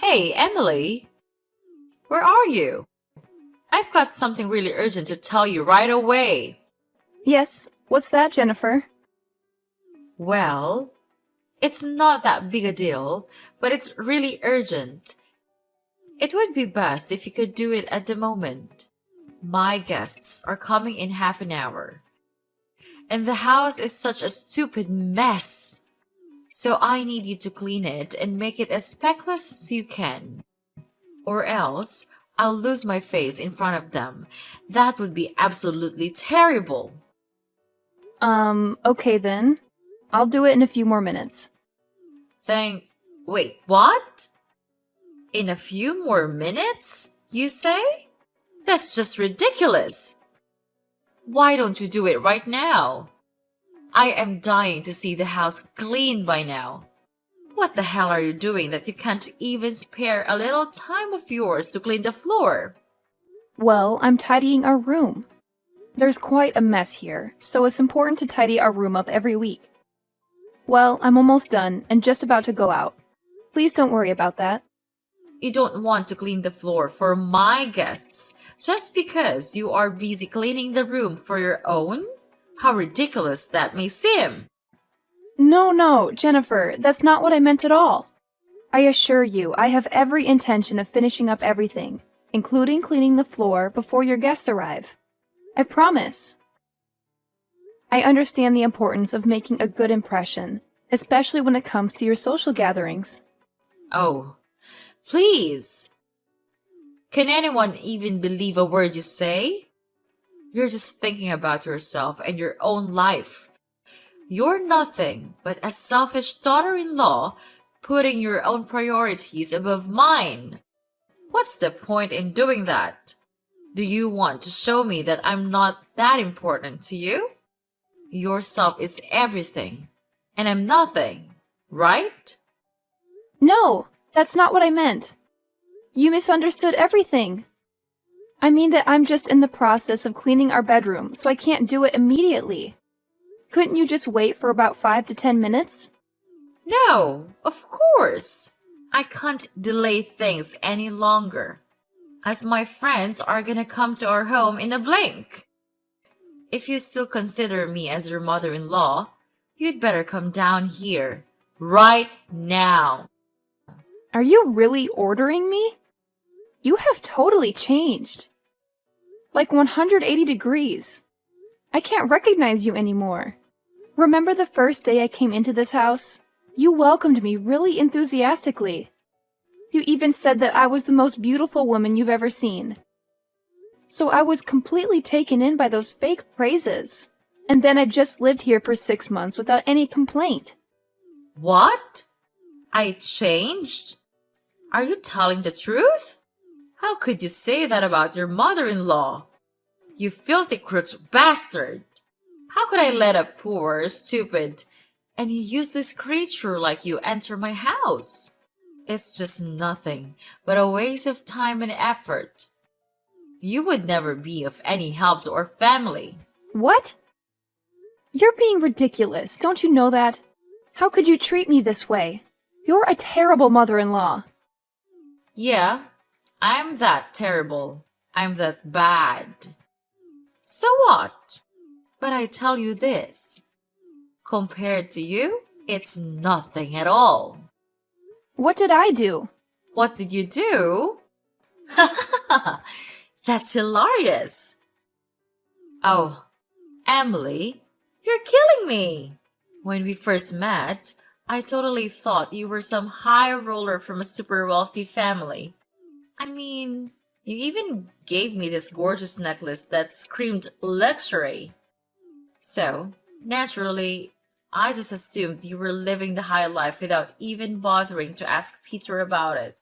Hey, Emily, where are you? I've got something really urgent to tell you right away. Yes, what's that, Jennifer? Well, it's not that big a deal, but it's really urgent. It would be best if you could do it at the moment. My guests are coming in half an hour, and the house is such a stupid mess. So I need you to clean it and make it as speckless as you can. Or else I'll lose my face in front of them. That would be absolutely terrible. Okay then. I'll do it in a few more minutes. Thank. Wait, what? In a few more minutes, you say? That's just ridiculous. Why don't you do it right now? I am dying to see the house clean by now. What the hell are you doing that you can't even spare a little time of yours to clean the floor? Well, I'm tidying our room. There's quite a mess here, so it's important to tidy our room up every week. Well, I'm almost done and just about to go out. Please don't worry about that. You don't want to clean the floor for my guests just because you are busy cleaning the room for your own? How ridiculous that may seem. No, Jennifer, that's not what I meant at all. I assure you, I have every intention of finishing up everything, including cleaning the floor before your guests arrive. I promise. I understand the importance of making a good impression, especially when it comes to your social gatherings. Oh, please. Can anyone even believe a word you say? You're just thinking about yourself and your own life. You're nothing but a selfish daughter-in-law putting your own priorities above mine. What's the point in doing that? Do you want to show me that I'm not that important to you? Yourself is everything, and I'm nothing, right? No, that's not what I meant. You misunderstood everything. I mean that I'm just in the process of cleaning our bedroom, so I can't do it immediately. Couldn't you just wait for about 5 to 10 minutes? No, of course. I can't delay things any longer, as my friends are gonna come to our home in a blink. If you still consider me as your mother-in-law, you'd better come down here, right now. Are you really ordering me? You have totally changed. Like 180 degrees. I can't recognize you anymore. Remember the first day I came into this house? You welcomed me really enthusiastically. You even said that I was the most beautiful woman you've ever seen. So I was completely taken in by those fake praises. And then I just lived here for 6 months without any complaint. What? I changed? Are you telling the truth? How could you say that about your mother-in-law? You filthy crooked bastard! How could I let a poor, stupid, and useless creature like you enter my house? It's just nothing but a waste of time and effort. You would never be of any help to our family. What? You're being ridiculous, don't you know that? How could you treat me this way? You're a terrible mother-in-law. Yeah, I'm that terrible. I'm that bad. So what? But I tell you this. Compared to you, it's nothing at all. What did I do? What did you do? That's hilarious. Oh, Emily, you're killing me. When we first met, I totally thought you were some high roller from a super wealthy family. I mean, you even gave me this gorgeous necklace that screamed luxury. So, naturally, I just assumed you were living the high life without even bothering to ask Peter about it.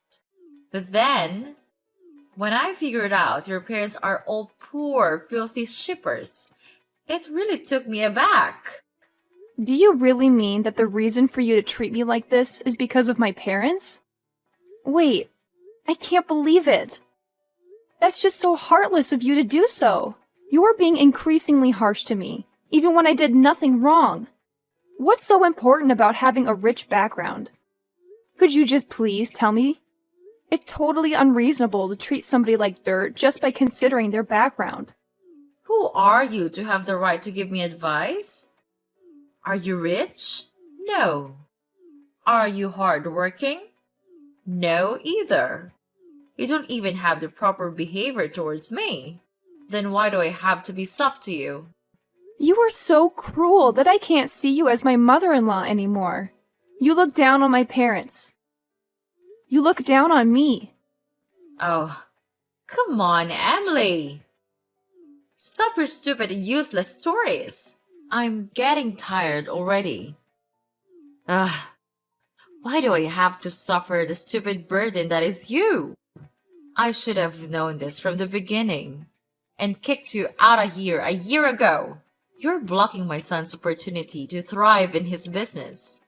But then, when I figured out your parents are all poor, filthy shippers, it really took me aback. Do you really mean that the reason for you to treat me like this is because of my parents? Wait, I can't believe it. That's just so heartless of you to do so. You're being increasingly harsh to me, even when I did nothing wrong. What's so important about having a rich background? Could you just please tell me? It's totally unreasonable to treat somebody like dirt just by considering their background. Who are you to have the right to give me advice? Are you rich? No. Are you hardworking? No, either. You don't even have the proper behavior towards me. Then why do I have to be soft to you? You are so cruel that I can't see you as my mother-in-law anymore. You look down on my parents. You look down on me. Oh, come on, Emily. Stop your stupid, useless stories. I'm getting tired already. Ugh. Why do I have to suffer the stupid burden that is you? I should have known this from the beginning and kicked you out of here a year ago. You're blocking my son's opportunity to thrive in his business.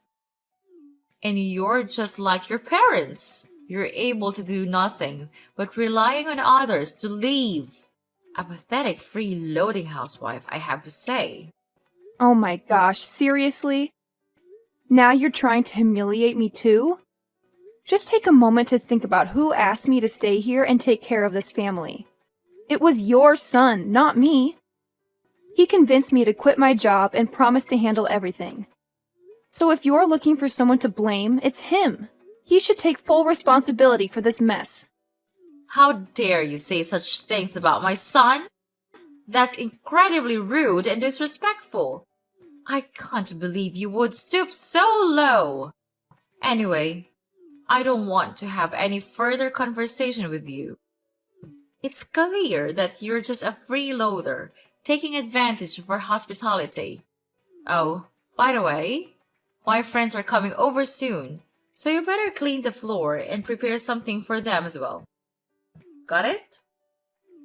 And you're just like your parents. You're able to do nothing but relying on others to leave. A pathetic freeloading housewife, I have to say. Oh my gosh, seriously? Now you're trying to humiliate me too? Just take a moment to think about who asked me to stay here and take care of this family. It was your son, not me. He convinced me to quit my job and promised to handle everything. So if you're looking for someone to blame, it's him. He should take full responsibility for this mess. How dare you say such things about my son? That's incredibly rude and disrespectful. I can't believe you would stoop so low. Anyway, I don't want to have any further conversation with you. It's clear that you're just a freeloader, taking advantage of our hospitality. Oh, by the way, my friends are coming over soon, so you better clean the floor and prepare something for them as well. Got it?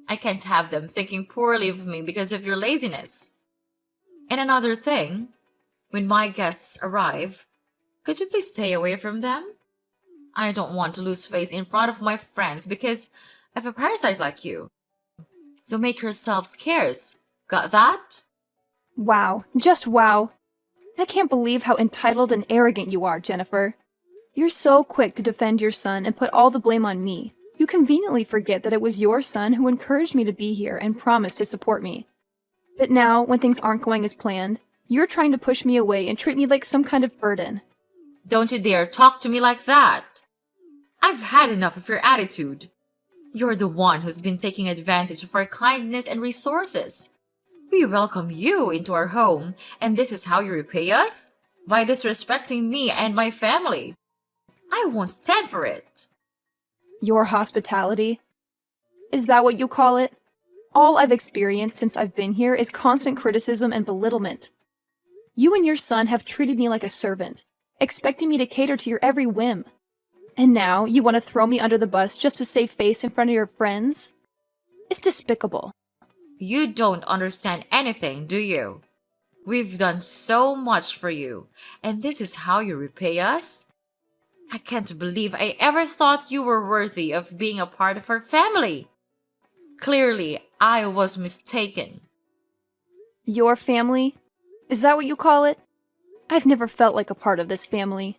I can't have them thinking poorly of me because of your laziness. And another thing, when my guests arrive, could you please stay away from them? I don't want to lose face in front of my friends because of a parasite like you. So make yourself scarce. Got that? Wow, just wow. I can't believe how entitled and arrogant you are, Jennifer. You're so quick to defend your son and put all the blame on me. You conveniently forget that it was your son who encouraged me to be here and promised to support me. But now, when things aren't going as planned, you're trying to push me away and treat me like some kind of burden. Don't you dare talk to me like that. I've had enough of your attitude. You're the one who's been taking advantage of our kindness and resources. We welcome you into our home, and this is how you repay us? By disrespecting me and my family. I won't stand for it. Your hospitality? Is that what you call it? All I've experienced since I've been here is constant criticism and belittlement. You and your son have treated me like a servant, expecting me to cater to your every whim. And now you want to throw me under the bus just to save face in front of your friends? It's despicable. You don't understand anything, do you? We've done so much for you, and this is how you repay us? I can't believe I ever thought you were worthy of being a part of our family. Clearly, I was mistaken. Your family? Is that what you call it? I've never felt like a part of this family.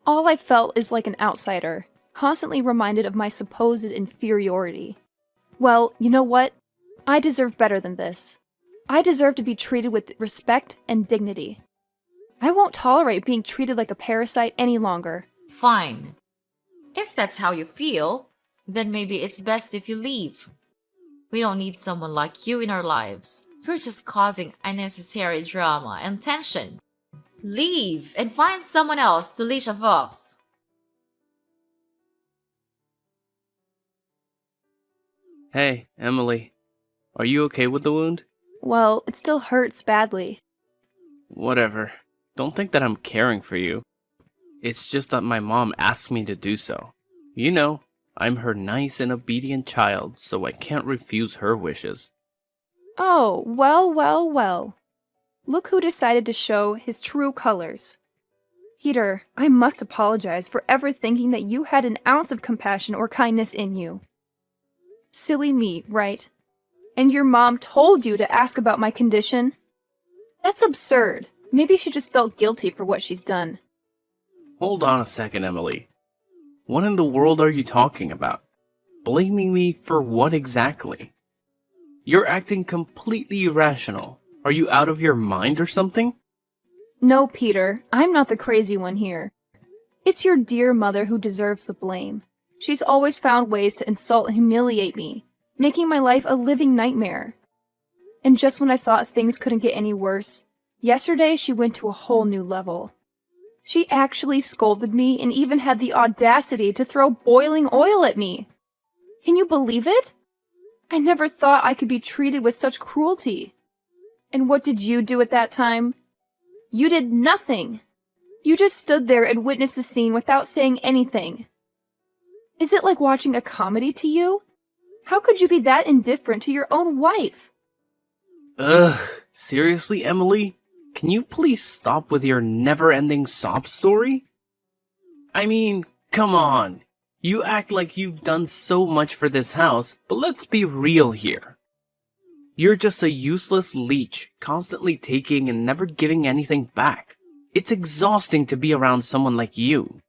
All I felt is like an outsider, constantly reminded of my supposed inferiority. Well, you know what? I deserve better than this. I deserve to be treated with respect and dignity. I won't tolerate being treated like a parasite any longer. Fine. If that's how you feel, then maybe it's best if you leave. We don't need someone like you in our lives. You're just causing unnecessary drama and tension. Leave and find someone else to leash off. Hey, Emily. Are you okay with the wound? Well, it still hurts badly. Whatever. Don't think that I'm caring for you. It's just that my mom asked me to do so. You know, I'm her nice and obedient child, so I can't refuse her wishes. Oh, well, well, well. Look who decided to show his true colors. Peter, I must apologize for ever thinking that you had an ounce of compassion or kindness in you. Silly me, right? And your mom told you to ask about my condition? That's absurd. Maybe she just felt guilty for what she's done. Hold on a second, Emily. What in the world are you talking about? Blaming me for what exactly? You're acting completely irrational. Are you out of your mind or something? No, Peter, I'm not the crazy one here. It's your dear mother who deserves the blame. She's always found ways to insult and humiliate me, making my life a living nightmare. And just when I thought things couldn't get any worse, yesterday she went to a whole new level. She actually scolded me and even had the audacity to throw boiling oil at me. Can you believe it? I never thought I could be treated with such cruelty. And what did you do at that time? You did nothing. You just stood there and witnessed the scene without saying anything. Is it like watching a comedy to you? How could you be that indifferent to your own wife? Ugh, seriously, Emily? Can you please stop with your never-ending sob story? I mean, come on. You act like you've done so much for this house, but let's be real here. You're just a useless leech, constantly taking and never giving anything back. It's exhausting to be around someone like you.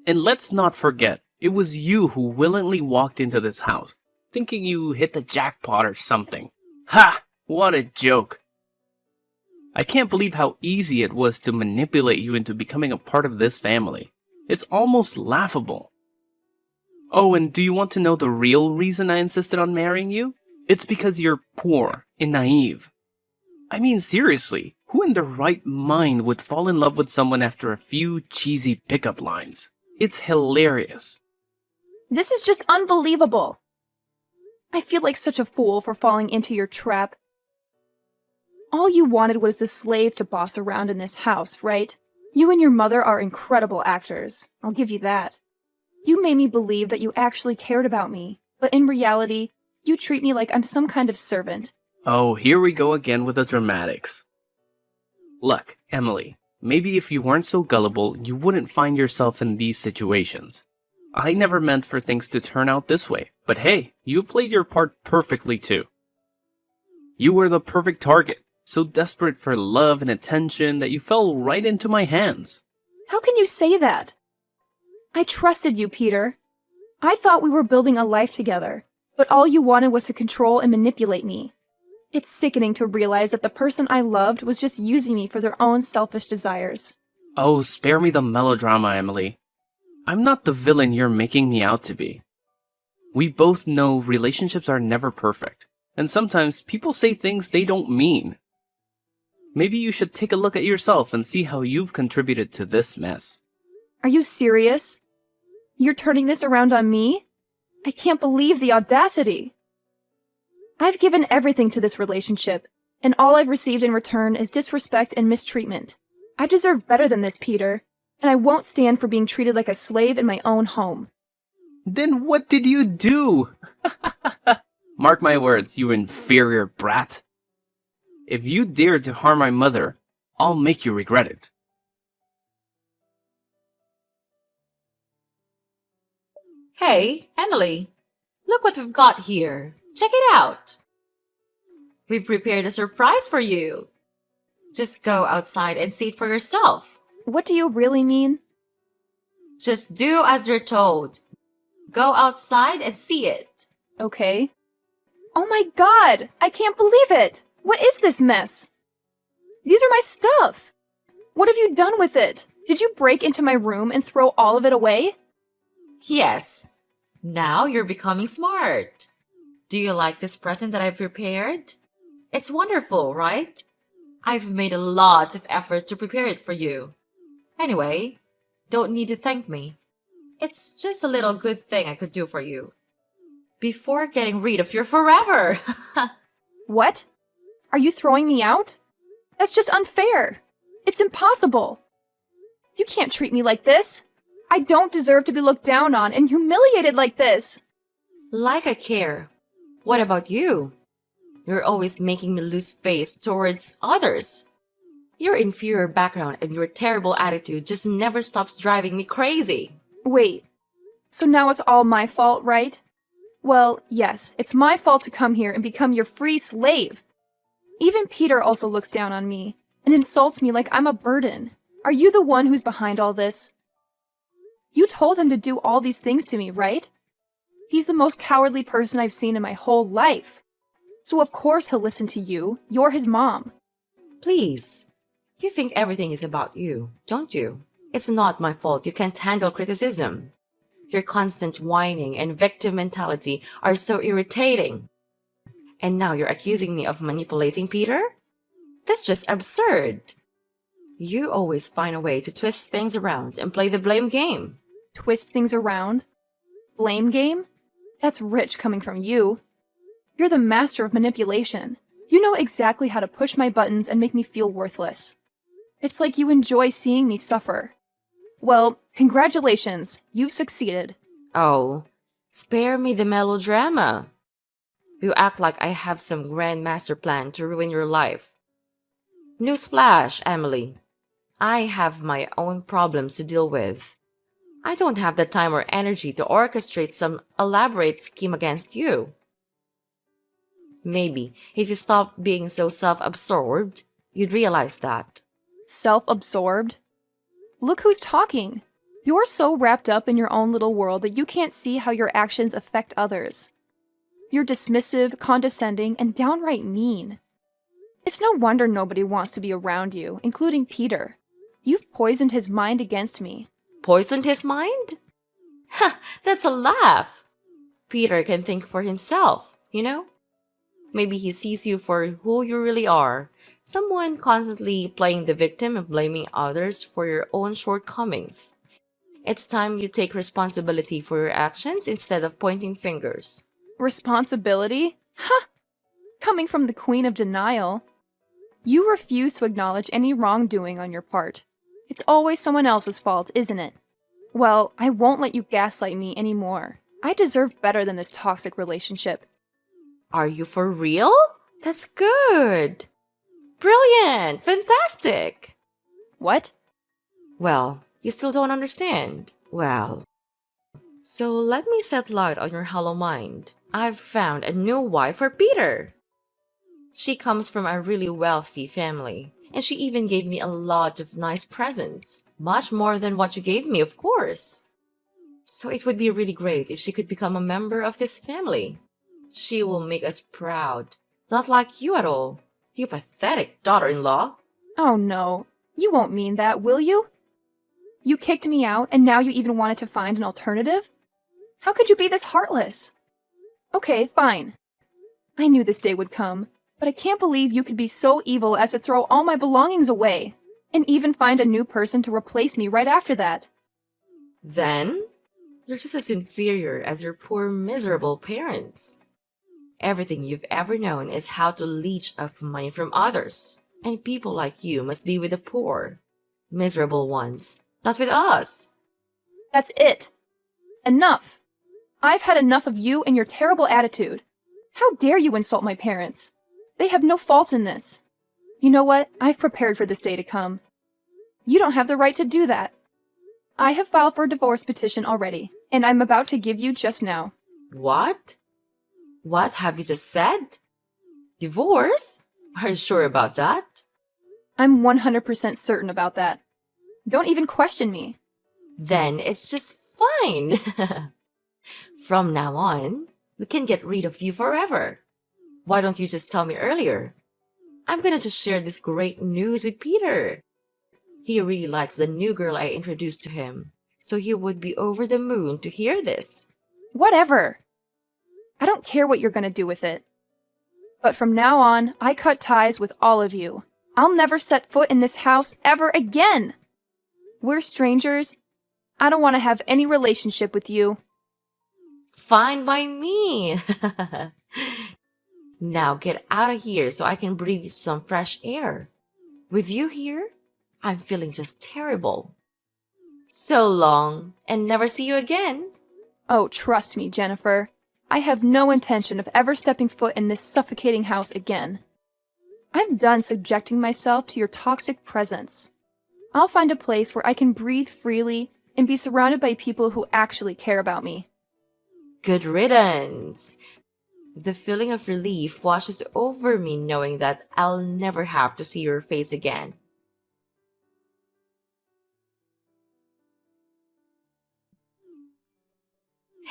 And let's not forget, it was you who willingly walked into this house, thinking you hit the jackpot or something. Ha! What a joke. I can't believe how easy it was to manipulate you into becoming a part of this family. It's almost laughable. Oh, and do you want to know the real reason I insisted on marrying you? It's because you're poor and naive. I mean, seriously, who in their right mind would fall in love with someone after a few cheesy pickup lines? It's hilarious. This is just unbelievable. I feel like such a fool for falling into your trap. All you wanted was a slave to boss around in this house, right? You and your mother are incredible actors. I'll give you that. You made me believe that you actually cared about me, but in reality, you treat me like I'm some kind of servant. Oh, here we go again with the dramatics. Look, Emily, maybe if you weren't so gullible, you wouldn't find yourself in these situations. I never meant for things to turn out this way, but hey, you played your part perfectly too. You were the perfect target, so desperate for love and attention that you fell right into my hands. How can you say that? I trusted you, Peter. I thought we were building a life together, but all you wanted was to control and manipulate me. It's sickening to realize that the person I loved was just using me for their own selfish desires. Oh, spare me the melodrama, Emily. I'm not the villain you're making me out to be. We both know relationships are never perfect, and sometimes people say things they don't mean. Maybe you should take a look at yourself and see how you've contributed to this mess. Are you serious? You're turning this around on me? I can't believe the audacity. I've given everything to this relationship, and all I've received in return is disrespect and mistreatment. I deserve better than this, Peter, and I won't stand for being treated like a slave in my own home. Then what did you do? Mark my words, you inferior brat. If you dare to harm my mother, I'll make you regret it. Hey, Emily, look what we've got here. Check it out. We've prepared a surprise for you. Just go outside and see it for yourself. What do you really mean? Just do as you're told. Go outside and see it. Okay. Oh my god! I can't believe it! What is this mess? These are my stuff! What have you done with it? Did you break into my room and throw all of it away? Yes. Now you're becoming smart. Do you like this present that I've prepared? It's wonderful, right? I've made a lot of effort to prepare it for you. Anyway, don't need to thank me. It's just a little good thing I could do for you. Before getting rid of you forever. What? Are you throwing me out? That's just unfair. It's impossible. You can't treat me like this. I don't deserve to be looked down on and humiliated like this. Like I care. What about you? You're always making me lose face towards others. Your inferior background and your terrible attitude just never stops driving me crazy. Wait, so now it's all my fault, right? Well, yes, it's my fault to come here and become your free slave. Even Peter also looks down on me and insults me like I'm a burden. Are you the one who's behind all this? You told him to do all these things to me, right? He's the most cowardly person I've seen in my whole life. So of course he'll listen to you. You're his mom. Please. You think everything is about you, don't you? It's not my fault you can't handle criticism. Your constant whining and victim mentality are so irritating. And now you're accusing me of manipulating Peter? That's just absurd. You always find a way to twist things around and play the blame game. Twist things around? Blame game? That's rich coming from you. You're the master of manipulation. You know exactly how to push my buttons and make me feel worthless. It's like you enjoy seeing me suffer. Well, congratulations. You've succeeded. Oh, spare me the melodrama. You act like I have some grand master plan to ruin your life. Newsflash, Emily. I have my own problems to deal with. I don't have the time or energy to orchestrate some elaborate scheme against you. Maybe if you stopped being so self-absorbed, you'd realize that. Self-absorbed? Look who's talking. You're so wrapped up in your own little world that you can't see how your actions affect others. You're dismissive, condescending, and downright mean. It's no wonder nobody wants to be around you, including Peter. You've poisoned his mind against me. Poisoned his mind? Ha, that's a laugh. Peter can think for himself, you know? Maybe he sees you for who you really are. Someone constantly playing the victim and blaming others for your own shortcomings. It's time you take responsibility for your actions instead of pointing fingers. Responsibility? Ha! Coming from the queen of denial. You refuse to acknowledge any wrongdoing on your part. It's always someone else's fault, isn't it? Well, I won't let you gaslight me anymore. I deserve better than this toxic relationship. Are you for real? That's good. Brilliant! Fantastic! What? Well, you still don't understand. Well, so let me set light on your hollow mind. I've found a new wife for Peter. She comes from a really wealthy family, and she even gave me a lot of nice presents. Much more than what you gave me, of course. So it would be really great if she could become a member of this family. She will make us proud. Not like you at all. You pathetic daughter-in-law. Oh no, you won't mean that, will you? You kicked me out, and now you even wanted to find an alternative? How could you be this heartless? Okay, fine. I knew this day would come, but I can't believe you could be so evil as to throw all my belongings away, and even find a new person to replace me right after that. Then, you're just as inferior as your poor miserable parents. Everything you've ever known is how to leech off money from others. And people like you must be with the poor, miserable ones, not with us. That's it. Enough. I've had enough of you and your terrible attitude. How dare you insult my parents? They have no fault in this. You know what? I've prepared for this day to come. You don't have the right to do that. I have filed for a divorce petition already, and I'm about to give you just now. What? What have you just said? Divorce? Are you sure about that? I'm 100% certain about that. Don't even question me. Then it's just fine. From now on, we can get rid of you forever. Why don't you just tell me earlier? I'm gonna just share this great news with Peter. He really likes the new girl I introduced to him, so he would be over the moon to hear this. Whatever. I don't care what you're gonna do with it. But from now on, I cut ties with all of you. I'll never set foot in this house ever again. We're strangers. I don't want to have any relationship with you. Fine by me. Now get out of here so I can breathe some fresh air. With you here, I'm feeling just terrible. So long, and never see you again. Oh, trust me, Jennifer. I have no intention of ever stepping foot in this suffocating house again. I'm done subjecting myself to your toxic presence. I'll find a place where I can breathe freely and be surrounded by people who actually care about me. Good riddance. The feeling of relief washes over me knowing that I'll never have to see your face again.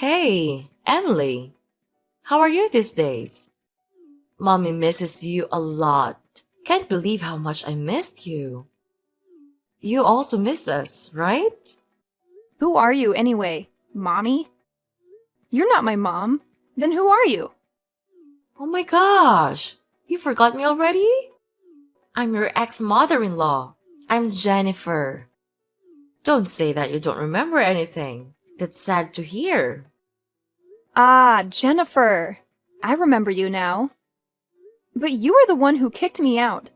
Hey, Emily. How are you these days? Mommy misses you a lot. Can't believe how much I missed you. You also miss us, right? Who are you anyway? Mommy? You're not my mom. Then who are you? Oh my gosh. You forgot me already? I'm your ex-mother-in-law. I'm Jennifer. Don't say that you don't remember anything. That's sad to hear. Ah, Jennifer. I remember you now. But you are the one who kicked me out.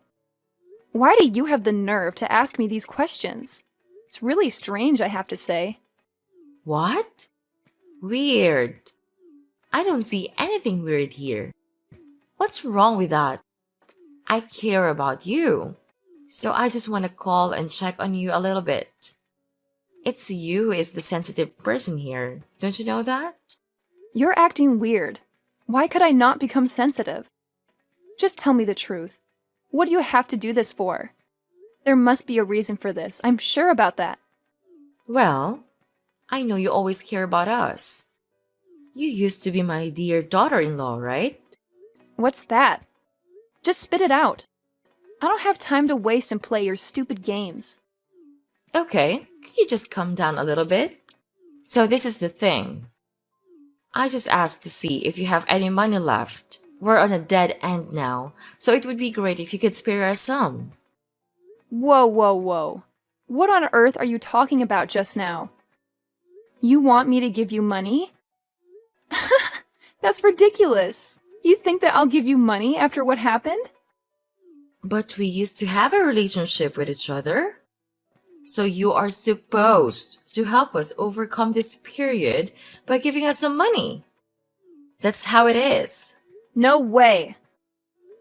Why do you have the nerve to ask me these questions? It's really strange, I have to say. What? Weird. I don't see anything weird here. What's wrong with that? I care about you. So I just want to call and check on you a little bit. It's you who is the sensitive person here. Don't you know that? You're acting weird. Why could I not become sensitive? Just tell me the truth. What do you have to do this for? There must be a reason for this. I'm sure about that. Well, I know you always care about us. You used to be my dear daughter-in-law, right? What's that? Just spit it out. I don't have time to waste and play your stupid games. Okay, can you just calm down a little bit? So this is the thing. I just asked to see if you have any money left. We're on a dead end now, so it would be great if you could spare us some. Whoa, whoa, whoa. What on earth are you talking about just now? You want me to give you money? That's ridiculous. You think that I'll give you money after what happened? But we used to have a relationship with each other. So you are supposed to help us overcome this period by giving us some money. That's how it is. No way.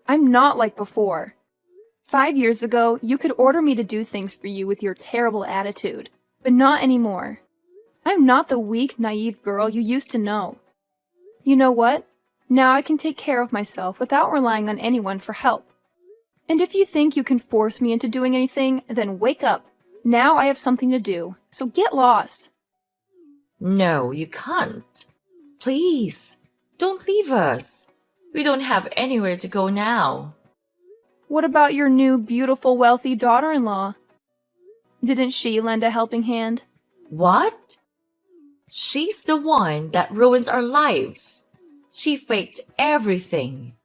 I'm not like before. 5 years ago, you could order me to do things for you with your terrible attitude, but not anymore. I'm not the weak, naive girl you used to know. You know what? Now I can take care of myself without relying on anyone for help. And if you think you can force me into doing anything, then wake up. Now I have something to do, so get lost. No, you can't. Please, don't leave us. We don't have anywhere to go now. What about your new, beautiful, wealthy daughter-in-law? Didn't she lend a helping hand? What? She's the one that ruins our lives. She faked everything.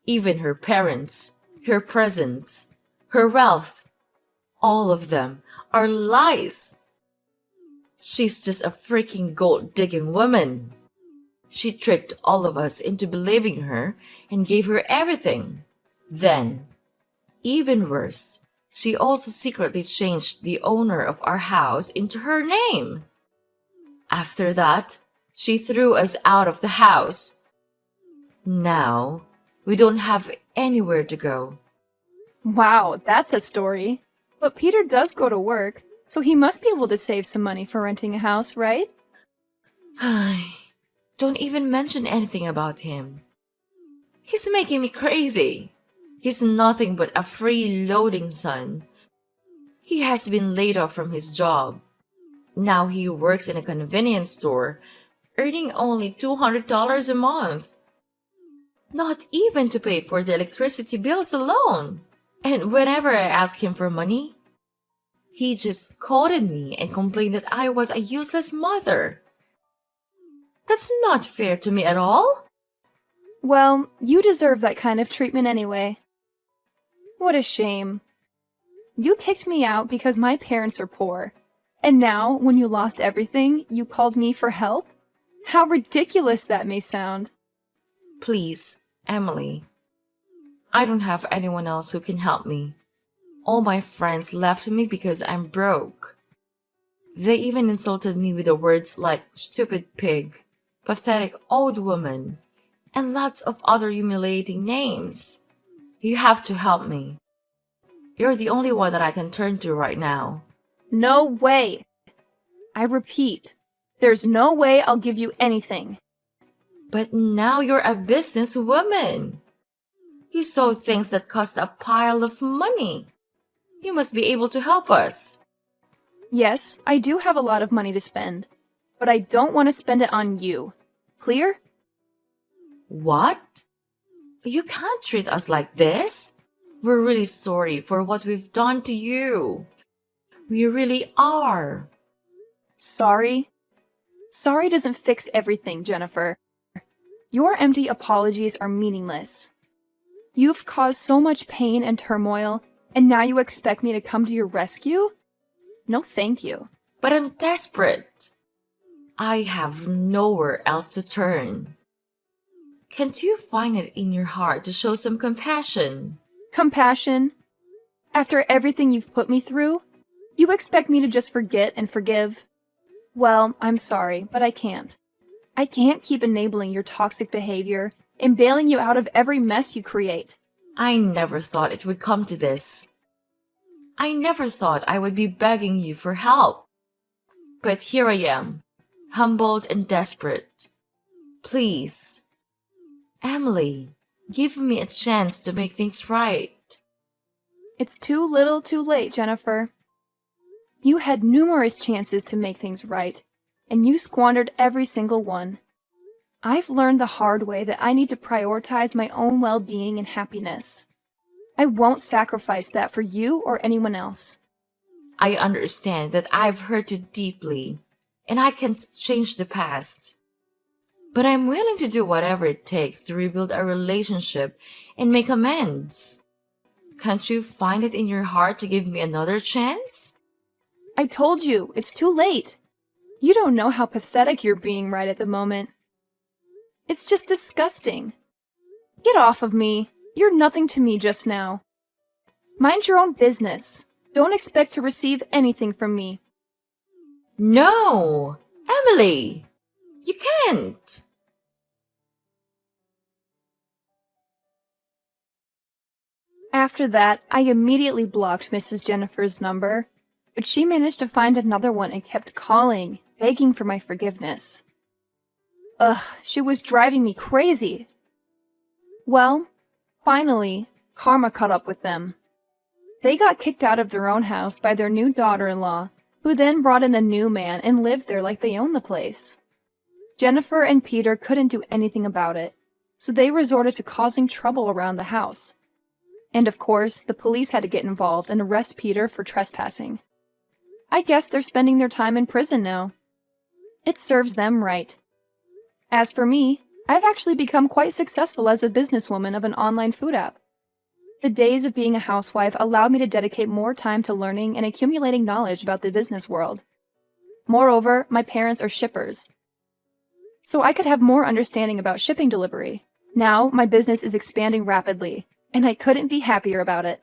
Even her parents, her presents, her wealth. All of them are lies. She's just a freaking gold-digging woman. She tricked all of us into believing her and gave her everything. Then, even worse, she also secretly changed the owner of our house into her name. After that, she threw us out of the house. Now, we don't have anywhere to go. Wow, that's a story. But Peter does go to work, so he must be able to save some money for renting a house, right? Don't even mention anything about him. He's making me crazy. He's nothing but a freeloading son. He has been laid off from his job. Now he works in a convenience store, earning only $200 a month. Not even to pay for the electricity bills alone. And whenever I ask him for money, he just scolded me and complained that I was a useless mother. That's not fair to me at all. Well, you deserve that kind of treatment anyway. What a shame. You kicked me out because my parents are poor. And now, when you lost everything, you called me for help? How ridiculous that may sound. Please, Emily. I don't have anyone else who can help me. All my friends left me because I'm broke. They even insulted me with the words like stupid pig, pathetic old woman, and lots of other humiliating names. You have to help me. You're the only one that I can turn to right now. No way. I repeat, there's no way I'll give you anything. But now you're a businesswoman. You sold things that cost a pile of money. You must be able to help us. Yes, I do have a lot of money to spend. but I don't want to spend it on you. Clear? What? You can't treat us like this. We're really sorry for what we've done to you. We really are. Sorry? Sorry doesn't fix everything, Jennifer. Your empty apologies are meaningless. You've caused so much pain and turmoil, and now you expect me to come to your rescue? No, thank you. But I'm desperate. I have nowhere else to turn. Can't you find it in your heart to show some compassion? Compassion? After everything you've put me through, you expect me to just forget and forgive? Well, I'm sorry, but I can't. I can't keep enabling your toxic behavior and bailing you out of every mess you create. I never thought it would come to this. I never thought I would be begging you for help. But here I am, humbled and desperate. Please, Emily, give me a chance to make things right. It's too little too late, Jennifer. You had numerous chances to make things right, and you squandered every single one. I've learned the hard way that I need to prioritize my own well-being and happiness. I won't sacrifice that for you or anyone else. I understand that I've hurt you deeply, and I can't change the past. But I'm willing to do whatever it takes to rebuild our relationship and make amends. Can't you find it in your heart to give me another chance? I told you, it's too late. You don't know how pathetic you're being right at the moment. It's just disgusting. Get off of me. You're nothing to me just now. Mind your own business. Don't expect to receive anything from me. No! Emily! You can't! After that, I immediately blocked Mrs. Jennifer's number, but she managed to find another one and kept calling, begging for my forgiveness. Ugh, she was driving me crazy. Well, finally, karma caught up with them. They got kicked out of their own house by their new daughter-in-law, who then brought in a new man and lived there like they owned the place. Jennifer and Peter couldn't do anything about it, so they resorted to causing trouble around the house. And of course, the police had to get involved and arrest Peter for trespassing. I guess they're spending their time in prison now. It serves them right. As for me, I've actually become quite successful as a businesswoman of an online food app. The days of being a housewife allowed me to dedicate more time to learning and accumulating knowledge about the business world. Moreover, my parents are shippers, so I could have more understanding about shipping delivery. Now, my business is expanding rapidly, and I couldn't be happier about it.